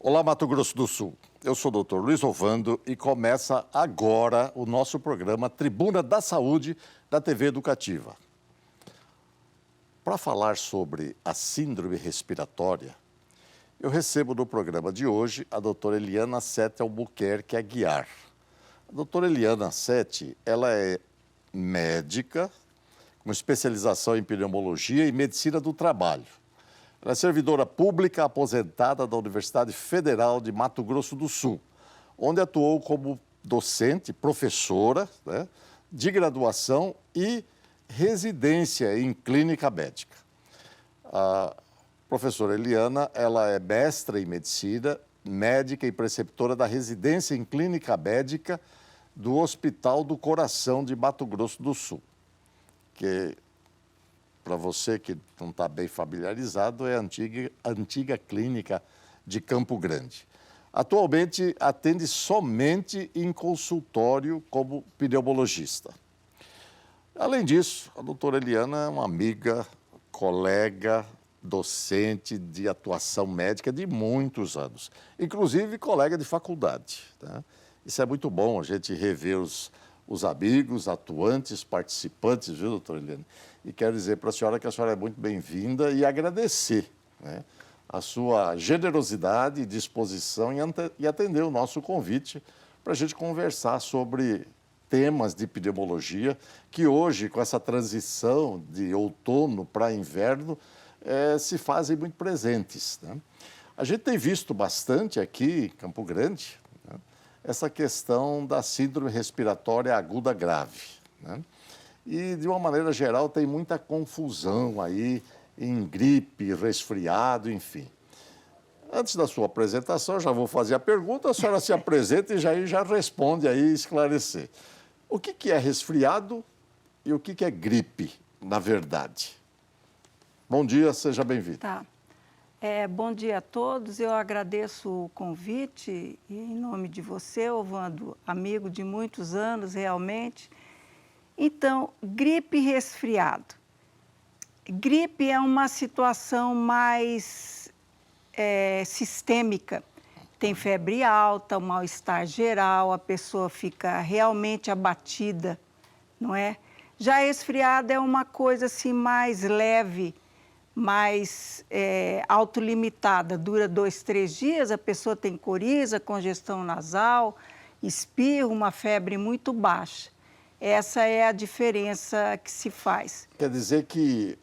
Olá, Mato Grosso do Sul. Eu sou o Dr. Luiz Ovando e começa agora o nosso programa Tribuna da Saúde da TV Educativa. Para falar sobre a síndrome respiratória, eu recebo no programa de hoje a doutora Eliana Sete Albuquerque Aguiar. A doutora Eliana Sete, ela é médica com especialização em pneumologia e medicina do trabalho. Ela é servidora pública aposentada da Universidade Federal de Mato Grosso do Sul, onde atuou como docente, professora, de graduação e residência em clínica médica. A professora Eliana, ela é mestra em medicina, médica e preceptora da residência em clínica médica do Hospital do Coração de Mato Grosso do Sul, que, para você que não está bem familiarizado, é a antiga clínica de Campo Grande. Atualmente, atende somente em consultório como pneumologista. Além disso, a doutora Eliana é uma amiga, colega, docente de atuação médica de muitos anos, inclusive colega de faculdade. Tá? Isso é muito bom, a gente rever os amigos, atuantes, participantes, viu, doutora Eliana? E quero dizer para a senhora que a senhora é muito bem-vinda e agradecer, a sua generosidade e disposição em atender o nosso convite para a gente conversar sobre temas de pneumologia que hoje, com essa transição de outono para inverno, se fazem muito presentes. Né? A gente tem visto bastante aqui em Campo Grande essa questão da síndrome respiratória aguda grave. Né? E, de uma maneira geral, tem muita confusão aí em gripe, resfriado, enfim. Antes da sua apresentação, eu já vou fazer a pergunta, a senhora se apresenta e já responde aí, esclarecer. O que é resfriado e o que é gripe, na verdade? Bom dia, seja bem-vindo. Tá. Bom dia a todos, eu agradeço o convite e em nome de você, Ovando, amigo de muitos anos realmente. Então, gripe e resfriado. Gripe é uma situação mais sistêmica. Tem febre alta, um mal-estar geral, a pessoa fica realmente abatida, não é? Já resfriado é uma coisa assim mais leve, mais autolimitada. Dura 2, 3 dias, a pessoa tem coriza, congestão nasal, espirro, uma febre muito baixa. Essa é a diferença que se faz. Quer dizer que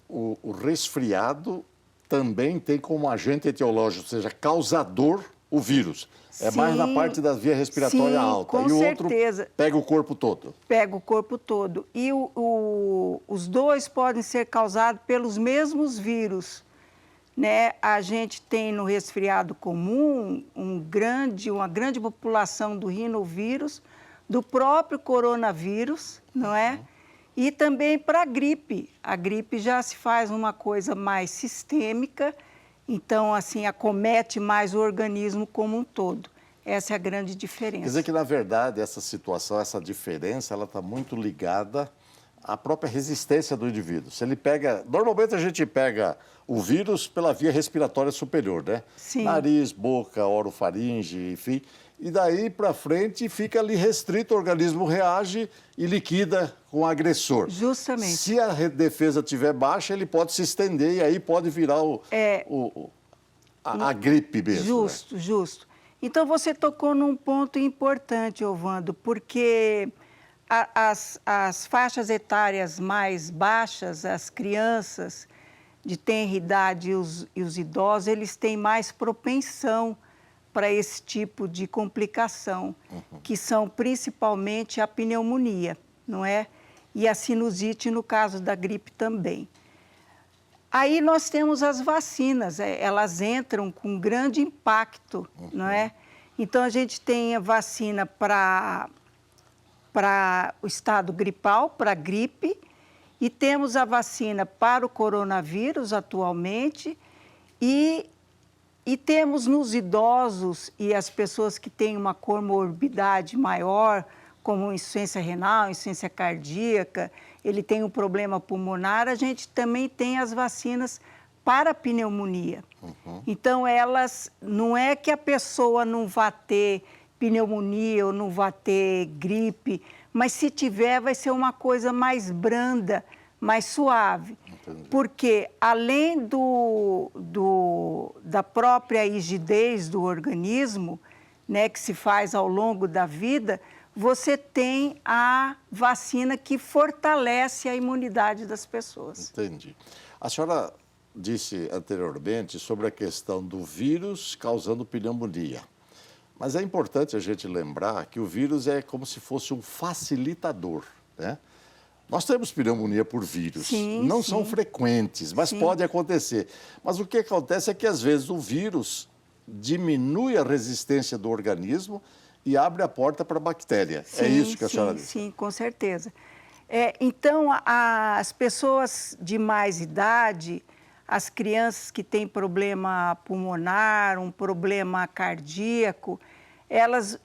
o resfriado também tem como agente etiológico, ou seja, causador, o vírus. É Sim, mais na parte da via respiratória alta. Com e o certeza. Outro pega o corpo todo. Pega o corpo todo. E os dois podem ser causados pelos mesmos vírus. Né? A gente tem no resfriado comum uma grande população do rinovírus, do próprio coronavírus, não é? E também para a gripe. A gripe já se faz uma coisa mais sistêmica, então, assim, acomete mais o organismo como um todo. Essa é a grande diferença. Quer dizer que, na verdade, essa situação, essa diferença, ela está muito ligada à própria resistência do indivíduo. Se ele pega... Normalmente, a gente pega o vírus pela via respiratória superior, né? Sim. Nariz, boca, orofaringe, enfim... E daí para frente fica ali restrito, o organismo reage e liquida com o agressor. Justamente. Se a defesa estiver baixa, ele pode se estender e aí pode virar a gripe mesmo. Justo, justo. Então você tocou num ponto importante, Ovando, porque as faixas etárias mais baixas, as crianças de tenra idade e os idosos, eles têm mais propensão para esse tipo de complicação, que são principalmente a pneumonia, não é? E a sinusite no caso da gripe também. Aí nós temos as vacinas, elas entram com grande impacto, não é? Então a gente tem a vacina para o estado gripal, para a gripe, e temos a vacina para o coronavírus atualmente, e temos nos idosos e as pessoas que têm uma comorbidade maior, como insuficiência renal, insuficiência cardíaca, ele tem um problema pulmonar, a gente também tem as vacinas para a pneumonia. Então, elas, não é que a pessoa não vá ter pneumonia ou não vá ter gripe, mas se tiver, vai ser uma coisa mais branda, mais suave. Entendi. Porque, além da própria rigidez do organismo, né, que se faz ao longo da vida, você tem a vacina que fortalece a imunidade das pessoas. Entendi. A senhora disse anteriormente sobre a questão do vírus causando pneumonia. Mas é importante a gente lembrar que o vírus é como se fosse um facilitador, né? Nós temos pneumonia por vírus. Sim, não sim. são frequentes, mas Sim. pode acontecer. Mas o que acontece é que, às vezes, o vírus diminui a resistência do organismo e abre a porta para a bactéria. Sim, é isso que a senhora disse? Sim, com certeza. Então, as pessoas de mais idade, as crianças que têm problema pulmonar, um problema cardíaco, elas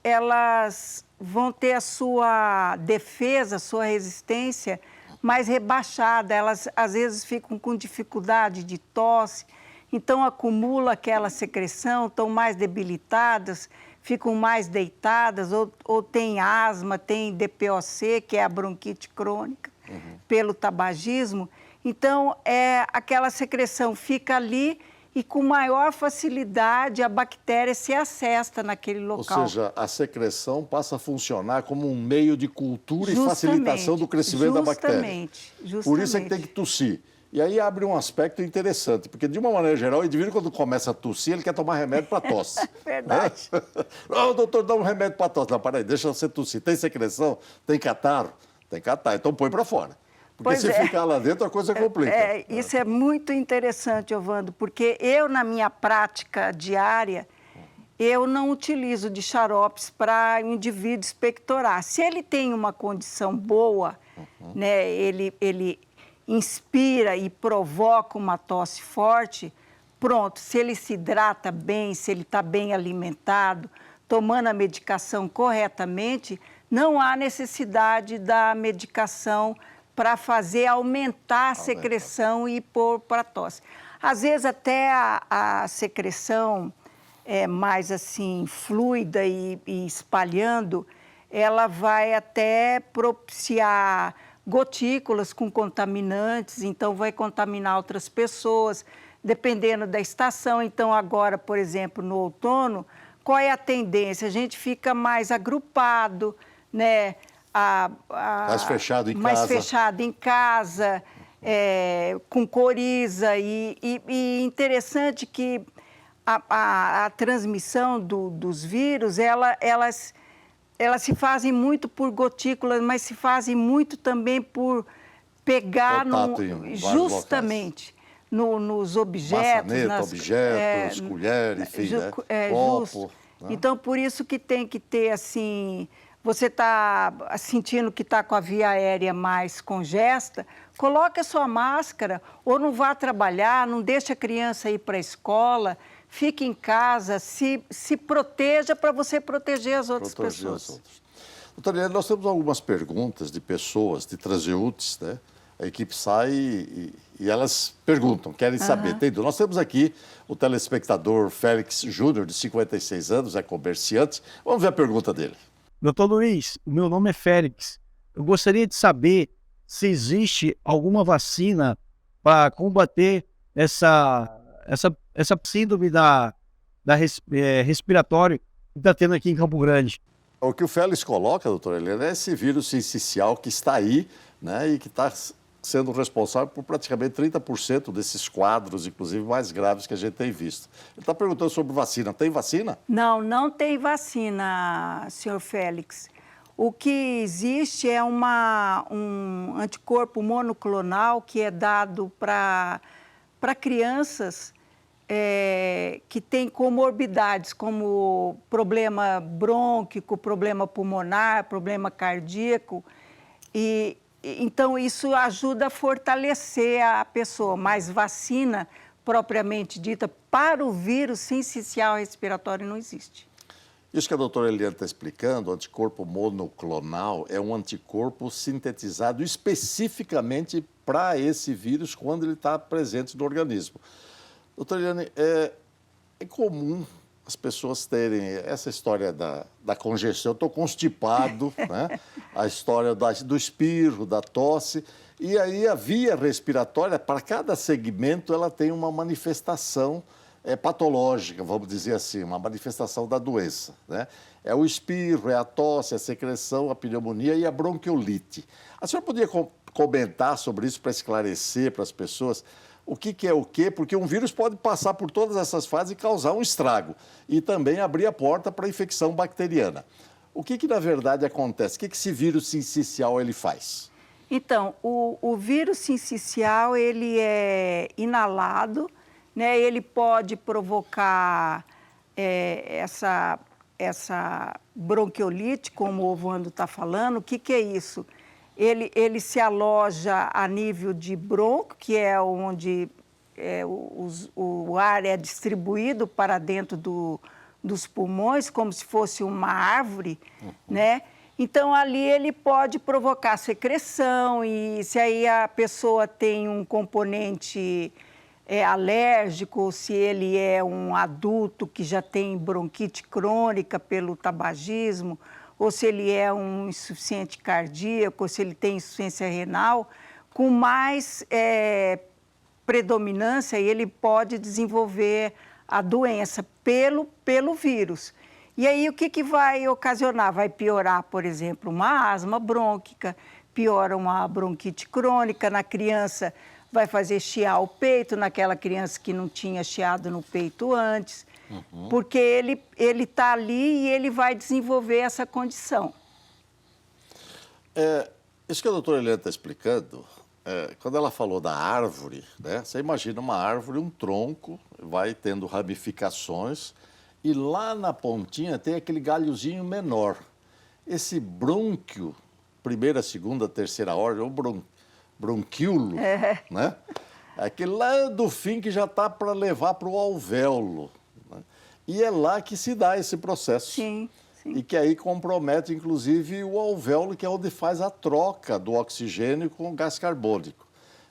vão ter a sua defesa, a sua resistência mais rebaixada. Elas, às vezes, ficam com dificuldade de tosse, então acumula aquela secreção, estão mais debilitadas, ficam mais deitadas, ou têm asma, têm DPOC, que é a bronquite crônica, pelo tabagismo. Então, aquela secreção fica ali e com maior facilidade a bactéria se acessa naquele local. Ou seja, a secreção passa a funcionar como um meio de cultura Justamente, e facilitação do crescimento da bactéria. Justamente. Por isso é que tem que tossir. E aí abre um aspecto interessante, porque de uma maneira geral, o indivíduo quando começa a tossir, ele quer tomar remédio para tosse. Verdade. Né? Oh, doutor, dá um remédio para tosse. Não, peraí, deixa você tossir. Tem secreção? Tem catarro? Tem catarro. Então põe para fora. Porque se ficar lá dentro, a coisa complica. Isso é muito interessante, Ovando, porque eu, na minha prática diária, eu não utilizo de xaropes para o indivíduo expectorar. Se ele tem uma condição boa, né, ele inspira e provoca uma tosse forte, pronto, se ele se hidrata bem, se ele está bem alimentado, tomando a medicação corretamente, não há necessidade da medicação para fazer aumentar a secreção e pôr para tosse. Às vezes até a secreção mais assim fluida e espalhando, ela vai até propiciar gotículas com contaminantes, então vai contaminar outras pessoas, dependendo da estação. Então agora, por exemplo, no outono, qual é a tendência? A gente fica mais agrupado, né? Mais fechado em casa. Mais fechado em casa, com coriza. E interessante que a transmissão dos vírus, elas se fazem muito por gotículas, mas se fazem muito também por pegar justamente nos objetos. Maçaneta, objetos, colher, enfim, copo. Né? Então, por isso que tem que ter, assim, você está sentindo que está com a via aérea mais congesta, coloque a sua máscara, ou não vá trabalhar, não deixe a criança ir para a escola, fique em casa, se proteja para você proteger as outras pessoas. Doutora Eliane, nós temos algumas perguntas de pessoas, de transeuntes, né? A equipe sai e elas perguntam, querem saber. Nós temos aqui o telespectador Félix Júnior, de 56 anos, é comerciante. Vamos ver a pergunta dele. Doutor Luiz, o meu nome é Félix. Eu gostaria de saber se existe alguma vacina para combater essa síndrome respiratória que está tendo aqui em Campo Grande. O que o Félix coloca, doutora Helena, é esse vírus sincicial que está aí, né, e que está sendo responsável por praticamente 30% desses quadros, inclusive mais graves que a gente tem visto. Ele está perguntando sobre vacina. Tem vacina? Não, não tem vacina, senhor Félix. O que existe é um anticorpo monoclonal que é dado para crianças que têm comorbidades, como problema brônquico, problema pulmonar, problema cardíaco. Então, isso ajuda a fortalecer a pessoa, mas vacina propriamente dita para o vírus sincicial respiratório não existe. Isso que a doutora Eliane está explicando, o anticorpo monoclonal, é um anticorpo sintetizado especificamente para esse vírus quando ele está presente no organismo. Doutora Eliane, é comum as pessoas terem essa história da congestão, eu estou constipado, né? A história do espirro, da tosse, e aí a via respiratória, para cada segmento, ela tem uma manifestação patológica, vamos dizer assim, uma manifestação da doença, né? É o espirro, é a tosse, a secreção, a pneumonia e a bronquiolite. A senhora poderia comentar sobre isso para esclarecer para as pessoas o que é o quê? Porque um vírus pode passar por todas essas fases e causar um estrago e também abrir a porta para a infecção bacteriana. O que na verdade acontece? O que esse vírus sincicial ele faz? Então, o vírus sincicial, ele é inalado, né? Ele pode provocar essa bronquiolite, como o Ovando está falando. O que é isso? Ele se aloja a nível de bronco, que é onde o ar é distribuído para dentro dos pulmões, como se fosse uma árvore, né? Então, ali ele pode provocar secreção e se aí a pessoa tem um componente alérgico, se ele é um adulto que já tem bronquite crônica pelo tabagismo, ou se ele é um insuficiente cardíaco, ou se ele tem insuficiência renal, com mais predominância, ele pode desenvolver a doença pelo vírus. E aí, o que vai ocasionar? Vai piorar, por exemplo, uma asma brônquica, piora uma bronquite crônica na criança, vai fazer chiar o peito naquela criança que não tinha chiado no peito antes, porque ele está ali e ele vai desenvolver essa condição. Isso que a doutora Eliane está explicando, quando ela falou da árvore, né, você imagina uma árvore, um tronco, vai tendo ramificações, e lá na pontinha tem aquele galhozinho menor. Esse brônquio, primeira, segunda, terceira ordem, ou bronquíolo, né? Aquele lá do fim que já está para levar para o alvéolo. Né? E é lá que se dá esse processo. Sim, sim. E que aí compromete, inclusive, o alvéolo, que é onde faz a troca do oxigênio com o gás carbônico.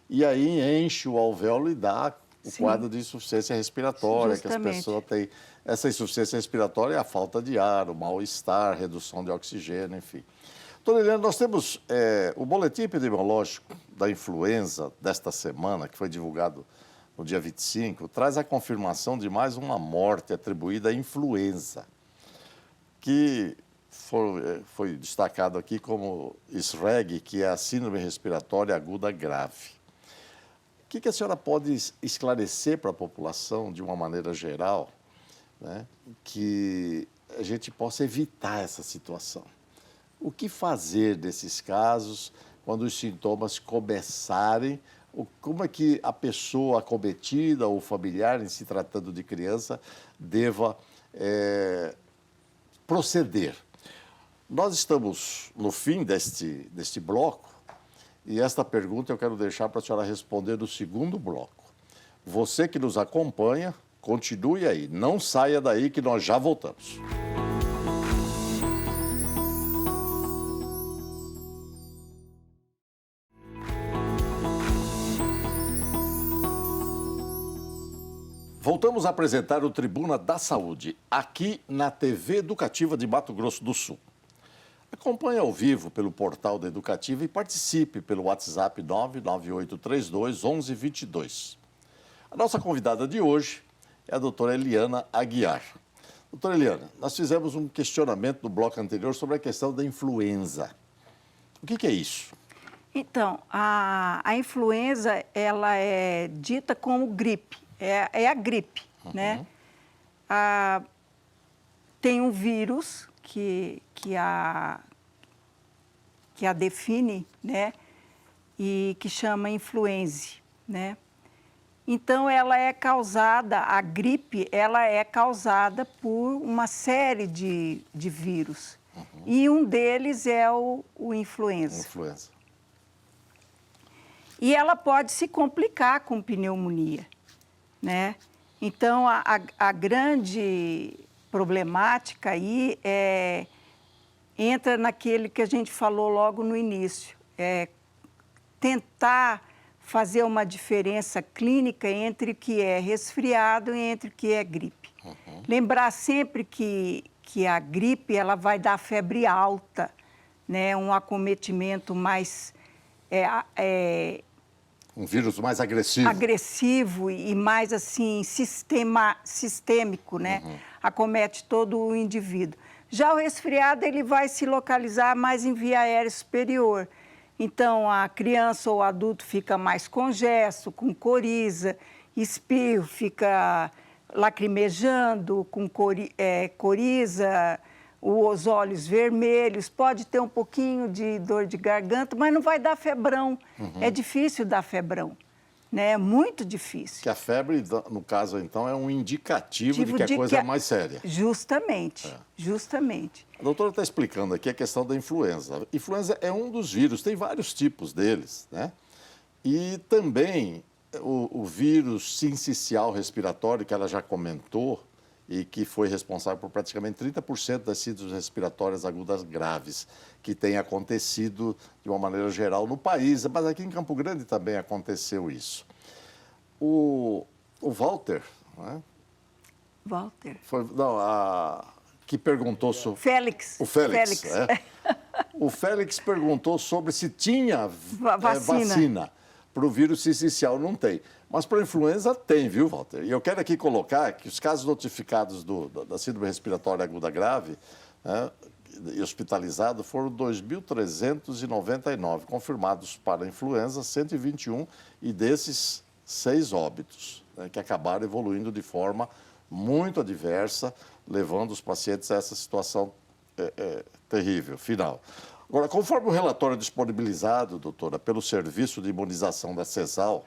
E aí enche o alvéolo e dá o quadro de insuficiência respiratória, Justamente. que as pessoas têm. Essa insuficiência respiratória é a falta de ar, o mal-estar, redução de oxigênio, enfim. Doutora Eliane, nós temos o boletim epidemiológico da influenza desta semana, que foi divulgado no dia 25, traz a confirmação de mais uma morte atribuída à influenza, que foi destacado aqui como SRAG, que é a Síndrome Respiratória Aguda Grave. O que a senhora pode esclarecer para a população, de uma maneira geral, né, que a gente possa evitar essa situação? O que fazer nesses casos, quando os sintomas começarem? Como é que a pessoa acometida ou familiar, em se tratando de criança, deva proceder? Nós estamos no fim deste bloco e esta pergunta eu quero deixar para a senhora responder no segundo bloco. Você que nos acompanha, continue aí, não saia daí que nós já voltamos. Voltamos a apresentar o Tribuna da Saúde, aqui na TV Educativa de Mato Grosso do Sul. Acompanhe ao vivo pelo portal da Educativa e participe pelo WhatsApp 99832-1122. A nossa convidada de hoje é a doutora Eliana Aguiar. Doutora Eliana, nós fizemos um questionamento no bloco anterior sobre a questão da influenza. O que é isso? Então, a influenza, ela é dita como gripe, é a gripe, né? Tem um vírus que a define, né? E que chama influenza, né? Então, a gripe, ela é causada por uma série de vírus. E um deles é o influenza. E ela pode se complicar com pneumonia, né? Então, a grande problemática aí entra naquele que a gente falou logo no início, tentar fazer uma diferença clínica entre o que é resfriado e entre o que é gripe. Lembrar sempre que a gripe ela vai dar febre alta, né? Um acometimento mais... um vírus mais agressivo. Agressivo e mais assim, sistêmico, né? Acomete todo o indivíduo. Já o resfriado ele vai se localizar mais em via aérea superior. Então, a criança ou o adulto fica mais congesto, com coriza, espirro, fica lacrimejando, com coriza, os olhos vermelhos, pode ter um pouquinho de dor de garganta, mas não vai dar febrão. É difícil dar febrão, né? É muito difícil. Que a febre, no caso, então, é um indicativo de que a coisa é mais séria. Justamente, justamente. A doutora está explicando aqui a questão da influenza. A influenza é um dos vírus, tem vários tipos deles, né? E também o vírus sincicial respiratório, que ela já comentou, e que foi responsável por praticamente 30% das síndromes respiratórias agudas graves, que tem acontecido de uma maneira geral no país, mas aqui em Campo Grande também aconteceu isso. O Walter, né? Walter. Que perguntou sobre... Félix. O Félix. O Félix perguntou sobre se tinha vacina para o vírus sincicial. Não tem. Mas para a influenza tem, viu, Walter? E eu quero aqui colocar que os casos notificados da síndrome respiratória aguda grave, né, e hospitalizados foram 2.399, confirmados para a influenza, 121, e desses 6 óbitos, né, que acabaram evoluindo de forma muito adversa, levando os pacientes a essa situação terrível, final. Agora, conforme o relatório disponibilizado, doutora, pelo Serviço de Imunização da CESAL,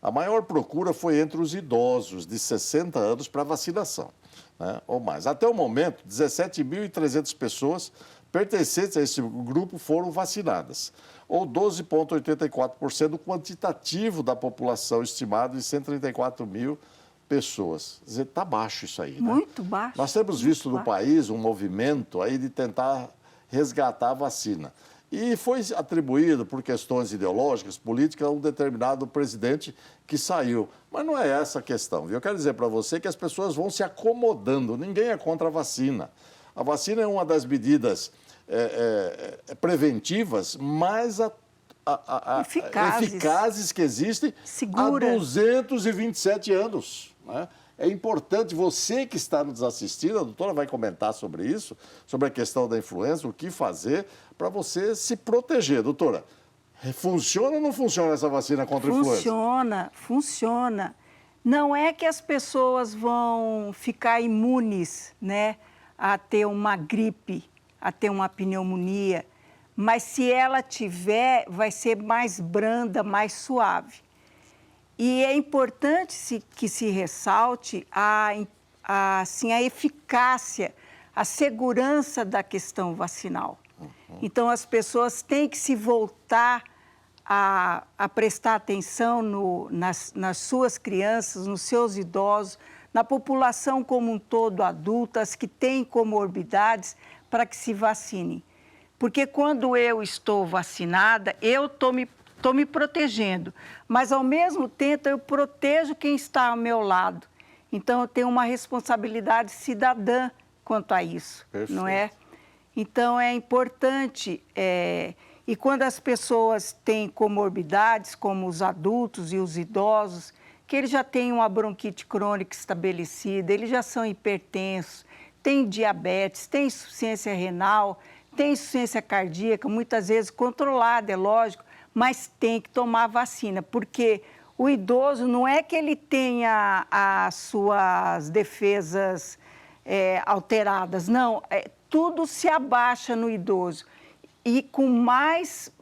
a maior procura foi entre os idosos de 60 anos para vacinação, né, ou mais. Até o momento, 17.300 pessoas pertencentes a esse grupo foram vacinadas, ou 12,84% do quantitativo da população estimado em 134 mil pessoas. Quer dizer, está baixo isso aí, né? Muito baixo. Nós temos visto no país um movimento aí de tentar resgatar a vacina. E foi atribuído por questões ideológicas, políticas, a um determinado presidente que saiu. Mas não é essa a questão, viu? Eu quero dizer para você que as pessoas vão se acomodando. Ninguém é contra a vacina. A vacina é uma das medidas preventivas mais eficazes que existem há 227 anos. Né? É importante, você que está nos assistindo, a doutora vai comentar sobre isso, sobre a questão da influenza, o que fazer para você se proteger. Doutora, funciona ou não funciona essa vacina contra a influenza? Funciona, funciona. Não é que as pessoas vão ficar imunes, né, a ter uma gripe, a ter uma pneumonia, mas se ela tiver, vai ser mais branda, mais suave. E é importante que se ressalte a eficácia, a segurança da questão vacinal. Então, as pessoas têm que se voltar a prestar atenção nas suas crianças, nos seus idosos, na população como um todo adulta, as que têm comorbidades, para que se vacinem. Porque quando eu estou vacinada, eu estou me protegendo, mas ao mesmo tempo eu protejo quem está ao meu lado. Então eu tenho uma responsabilidade cidadã quanto a isso, não é? Então é importante, e quando as pessoas têm comorbidades, como os adultos e os idosos, que eles já têm uma bronquite crônica estabelecida, eles já são hipertensos, têm diabetes, têm insuficiência renal, têm insuficiência cardíaca, muitas vezes controlada, é lógico, mas tem que tomar vacina, porque o idoso não é que ele tenha as suas defesas alteradas, não, tudo se abaixa no idoso e com mais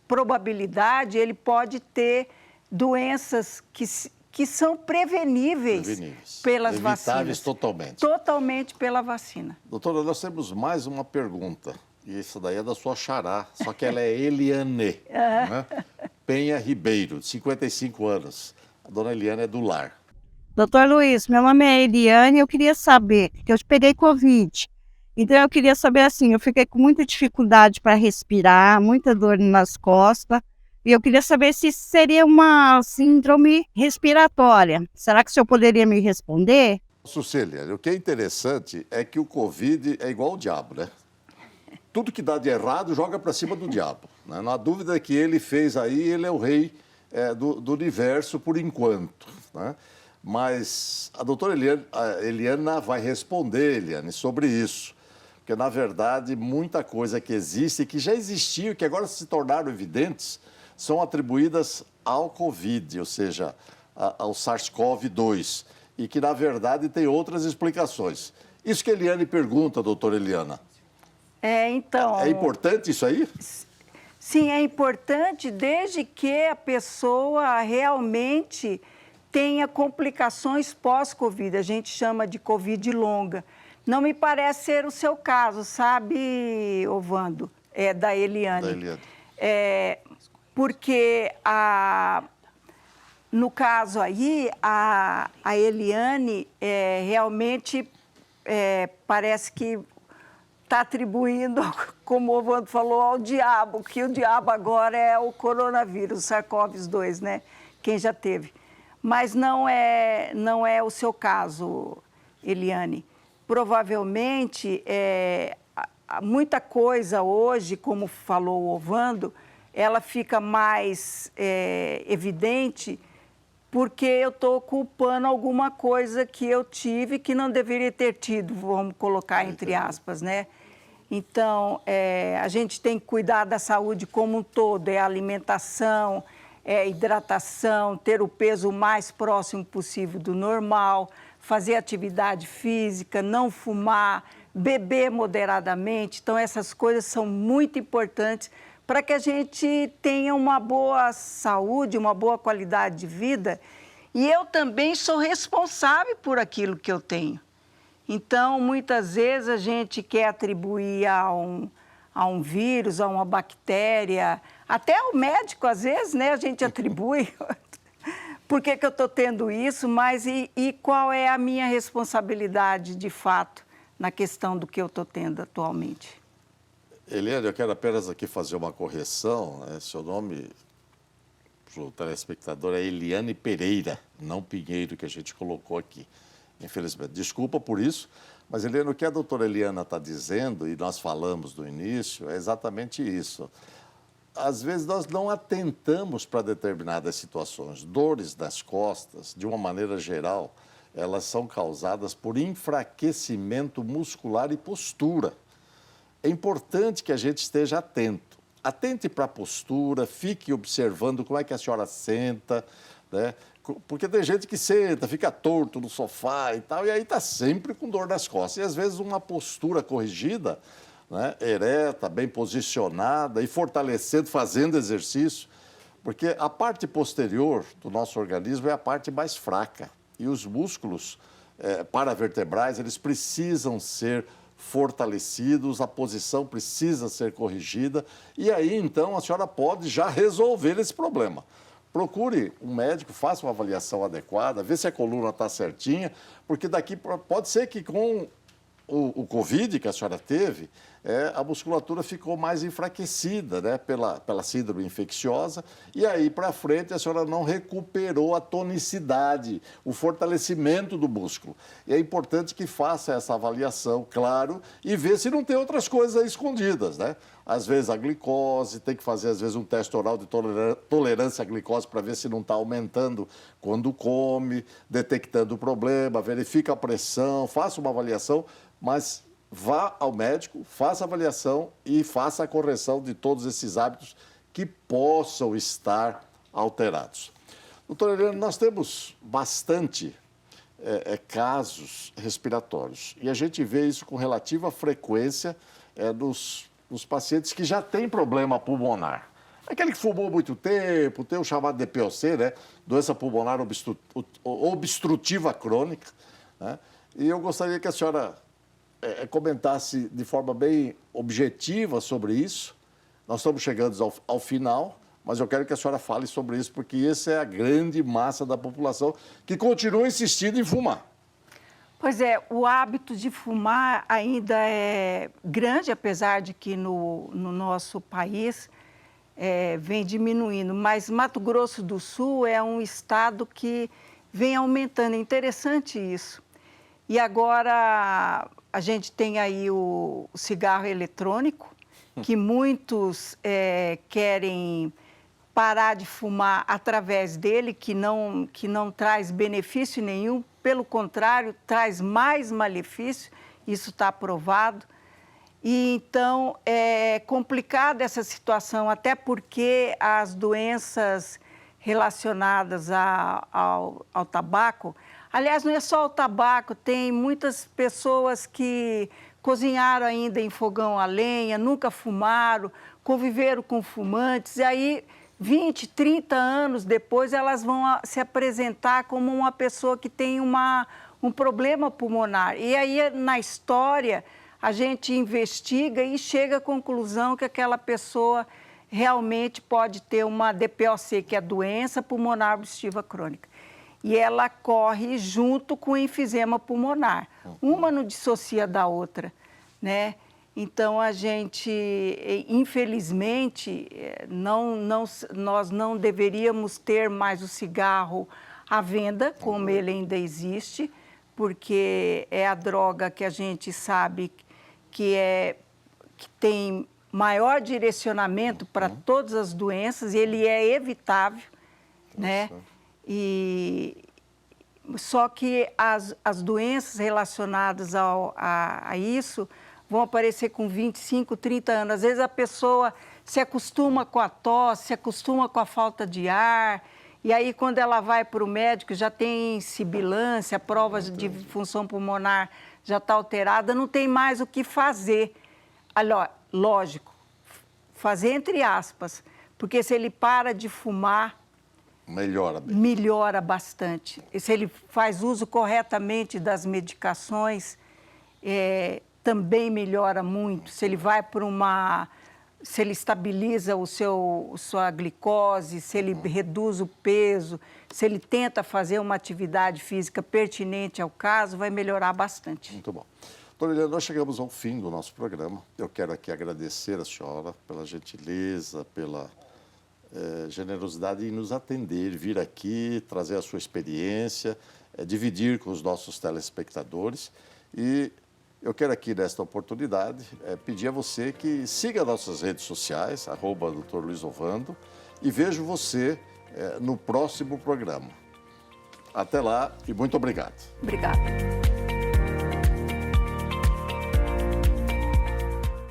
probabilidade ele pode ter doenças que são preveníveis pelas vacinas. Evitáveis totalmente. Totalmente pela vacina. Doutora, nós temos mais uma pergunta. E isso daí é da sua xará, só que ela é Eliane, né? Penha Ribeiro, de 55 anos. A dona Eliane é do lar. Doutor Luiz, meu nome é Eliane, eu queria saber, que eu peguei Covid. Então eu queria saber assim, eu fiquei com muita dificuldade para respirar, muita dor nas costas, E eu queria saber se seria uma síndrome respiratória. Será que o senhor poderia me responder? Sucília, o que é interessante é que o Covid é igual ao diabo, né? Tudo que dá de errado joga para cima do diabo, né? Não há dúvida que ele fez aí, ele é o rei do universo por enquanto, né? Mas a doutora Eliana vai responder, Eliane, sobre isso. Porque, na verdade, muita coisa que existe, que já existia e que agora se tornaram evidentes, são atribuídas ao Covid, ou seja, ao SARS-CoV-2, e que, na verdade, tem outras explicações. Isso que a Eliane pergunta, doutora Eliana. Então... É importante isso aí? Sim, é importante desde que a pessoa realmente tenha complicações pós-Covid. A gente chama de Covid longa. Não me parece ser o seu caso, sabe, Ovando? Da Eliane. Da Eliane. Porque, no caso aí, a Eliane realmente parece que está atribuindo, como o Ovando falou, ao diabo, que o diabo agora é o coronavírus, o SARS-CoV-2, né? Quem já teve. Mas não é o seu caso, Eliane. Provavelmente, muita coisa hoje, como falou o Ovando, ela fica mais evidente porque eu estou culpando alguma coisa que eu tive que não deveria ter tido, vamos colocar entre aspas, né? Então, a gente tem que cuidar da saúde como um todo, a alimentação, hidratação, ter o peso o mais próximo possível do normal, fazer atividade física, não fumar, beber moderadamente. Então, essas coisas são muito importantes para que a gente tenha uma boa saúde, uma boa qualidade de vida. E eu também sou responsável por aquilo que eu tenho. Então, muitas vezes a gente quer atribuir a um vírus, a uma bactéria, até o médico, às vezes, né, a gente atribui. Por que eu estou tendo isso? Mas e qual é a minha responsabilidade, de fato, na questão do que eu estou tendo atualmente? Eliane, eu quero apenas aqui fazer uma correção, né? Seu nome, para o telespectador, é Eliane Pereira, não Pinheiro, que a gente colocou aqui. Infelizmente, desculpa por isso, mas, Eliane, o que a doutora Eliana está dizendo, e nós falamos no início, é exatamente isso. Às vezes nós não atentamos para determinadas situações. Dores nas costas, de uma maneira geral, elas são causadas por enfraquecimento muscular e postura. É importante que a gente esteja atento. Atente para a postura, fique observando como é que a senhora senta, né? Porque tem gente que senta, fica torto no sofá e tal, e aí está sempre com dor nas costas. E às vezes uma postura corrigida, né, ereta, bem posicionada e fortalecendo, fazendo exercício, porque a parte posterior do nosso organismo é a parte mais fraca. E os músculos paravertebrais, eles precisam ser fortalecidos, a posição precisa ser corrigida, e aí então a senhora pode já resolver esse problema. Procure um médico, faça uma avaliação adequada, vê se a coluna está certinha, porque daqui pode ser que com o Covid que a senhora teve, a musculatura ficou mais enfraquecida, né, pela síndrome infecciosa, e aí para frente a senhora não recuperou a tonicidade, o fortalecimento do músculo. E é importante que faça essa avaliação, claro, e ver se não tem outras coisas aí escondidas, né? Às vezes a glicose, tem que fazer às vezes um teste oral de tolerância à glicose para ver se não está aumentando quando come, detectando o problema, verifica a pressão, faça uma avaliação, mas vá ao médico, faça a avaliação e faça a correção de todos esses hábitos que possam estar alterados. Doutora Eliane, nós temos bastante casos respiratórios e a gente vê isso com relativa frequência nos pacientes que já têm problema pulmonar. Aquele que fumou muito tempo, tem o chamado DPOC, né? Doença pulmonar obstrutiva crônica, né? E eu gostaria que a senhora comentasse de forma bem objetiva sobre isso. Nós estamos chegando ao final, mas eu quero que a senhora fale sobre isso, porque essa é a grande massa da população que continua insistindo em fumar. Pois é, o hábito de fumar ainda é grande, apesar de que no nosso país vem diminuindo, mas Mato Grosso do Sul é um estado que vem aumentando, é interessante isso. E agora a gente tem aí o cigarro eletrônico, que muitos querem parar de fumar através dele, que não traz benefício nenhum, pelo contrário, traz mais malefício, isso está provado. E então é complicada essa situação, até porque as doenças relacionadas ao tabaco, aliás, não é só o tabaco, tem muitas pessoas que cozinharam ainda em fogão a lenha, nunca fumaram, conviveram com fumantes, e aí 20, 30 anos depois elas vão se apresentar como uma pessoa que tem um problema pulmonar. E aí na história a gente investiga e chega à conclusão que aquela pessoa realmente pode ter uma DPOC, que é a doença pulmonar obstrutiva crônica. E ela corre junto com o enfisema pulmonar. Uma não dissocia da outra, né? Então, a gente, infelizmente, nós não deveríamos ter mais o cigarro à venda, como ele ainda existe, porque é a droga que a gente sabe que tem maior direcionamento para todas as doenças, e ele é evitável, né? Só que as doenças relacionadas a isso vão aparecer com 25, 30 anos. Às vezes a pessoa se acostuma com a tosse, se acostuma com a falta de ar, e aí quando ela vai para o médico já tem sibilância, a prova de função pulmonar já está alterada, não tem mais o que fazer. Lógico, fazer entre aspas, porque se ele para de fumar, melhora bastante. E se ele faz uso corretamente das medicações, também melhora muito. Se ele vai para se ele estabiliza sua glicose, se ele reduz o peso, se ele tenta fazer uma atividade física pertinente ao caso, vai melhorar bastante. Muito bom. Doutora Eliana, nós chegamos ao fim do nosso programa. Eu quero aqui agradecer a senhora pela gentileza, pela generosidade em nos atender, vir aqui, trazer a sua experiência, dividir com os nossos telespectadores. E eu quero aqui, nesta oportunidade, pedir a você que siga nossas redes sociais, @Dr. Luiz Ovando, e vejo você no próximo programa. Até lá e muito obrigado. Obrigada.